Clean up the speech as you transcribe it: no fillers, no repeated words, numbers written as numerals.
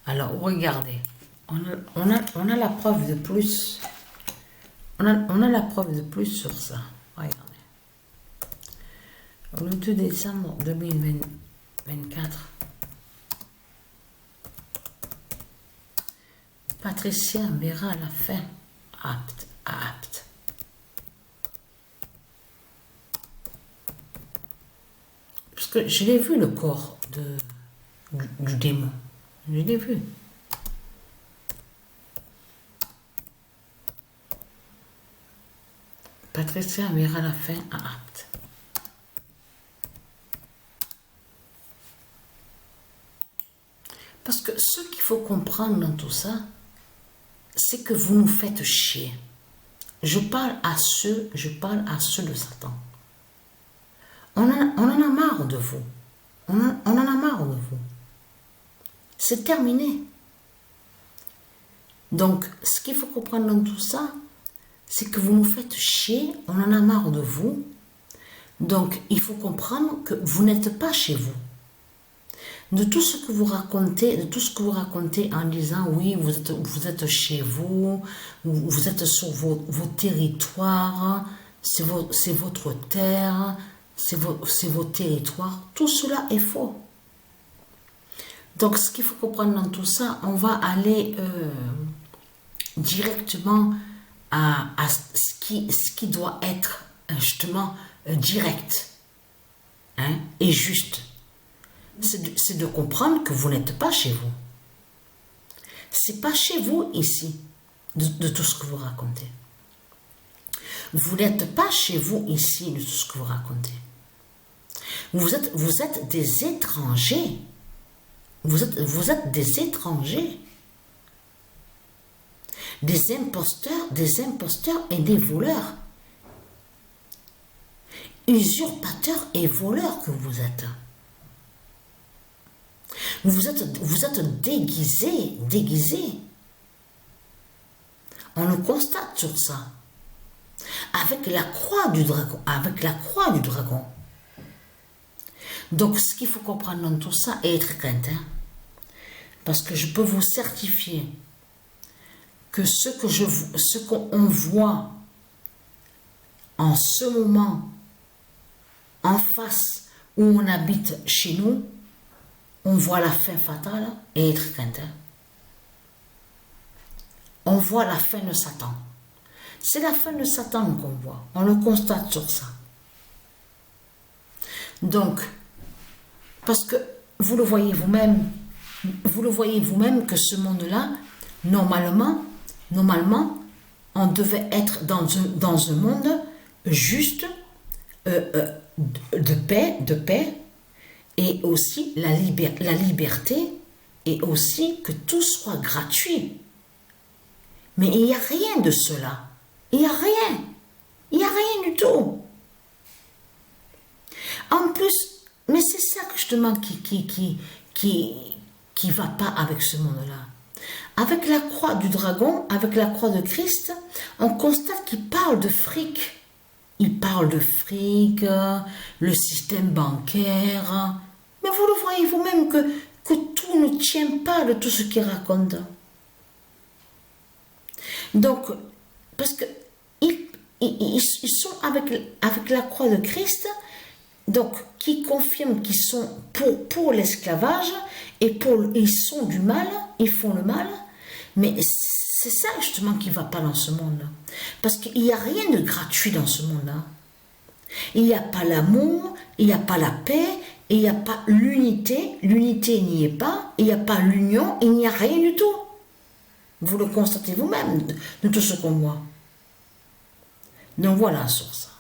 Alors, regardez, on a la preuve de plus. On a la preuve de plus sur ça. Regardez. Le 2 décembre 2024, Patricia verra la fin apte à apte. Parce que je l'ai vu, le corps du démon. Je l'ai vu. Patricia verra la fin à apte. Parce que ce qu'il faut comprendre dans tout ça, c'est que vous nous faites chier. Je parle à ceux de Satan. On en a marre de vous. On en a marre de vous. C'est terminé. Donc, ce qu'il faut comprendre dans tout ça, c'est que vous nous faites chier, on en a marre de vous. Donc, il faut comprendre que vous n'êtes pas chez vous. De tout ce que vous racontez, en disant oui, vous êtes chez vous, vous êtes sur vos territoires, c'est votre terre, c'est vos territoires, tout cela est faux. Donc, ce qu'il faut comprendre dans tout ça, on va aller directement à ce qui doit être justement direct, hein, et juste. C'est de comprendre que vous n'êtes pas chez vous. C'est pas chez vous ici, de tout ce que vous racontez. Vous n'êtes pas chez vous ici de tout ce que vous racontez. Vous êtes des étrangers. Vous êtes des étrangers. Des imposteurs et des voleurs. Usurpateurs et voleurs que vous êtes. Vous êtes déguisés. On le constate sur ça. Avec la croix du dragon. Donc, ce qu'il faut comprendre dans tout ça est être crainte. Hein? Parce que je peux vous certifier que ce qu'on voit en ce moment, en face où on habite chez nous, on voit la fin fatale et être crainte. On voit la fin de Satan. C'est la fin de Satan qu'on voit. On le constate sur ça. Donc, parce que vous le voyez vous-même que ce monde-là, normalement, on devait être dans un monde juste de paix, et aussi la liberté, et aussi que tout soit gratuit. Mais il n'y a rien de cela. Il n'y a rien. Il n'y a rien du tout. En plus, mais c'est ça que justement qui va pas avec ce monde-là. Avec la croix du dragon, avec la croix de Christ, on constate qu'il parle de fric. Il parle de fric, le système bancaire. Mais vous le voyez vous-même que tout ne tient pas de tout ce qu'il raconte. Donc, parce que ils sont avec la croix de Christ, donc qui confirme qu'ils sont pour l'esclavage, et ils sont du mal, ils font le mal, mais c'est ça justement qui ne va pas dans ce monde-là. Parce qu'il n'y a rien de gratuit dans ce monde-là. Il n'y a pas l'amour, il n'y a pas la paix, et il n'y a pas l'unité. L'unité n'y est pas, il n'y a pas l'union, il n'y a rien du tout. Vous le constatez vous-même de tout ce qu'on voit. Donc voilà sur ça.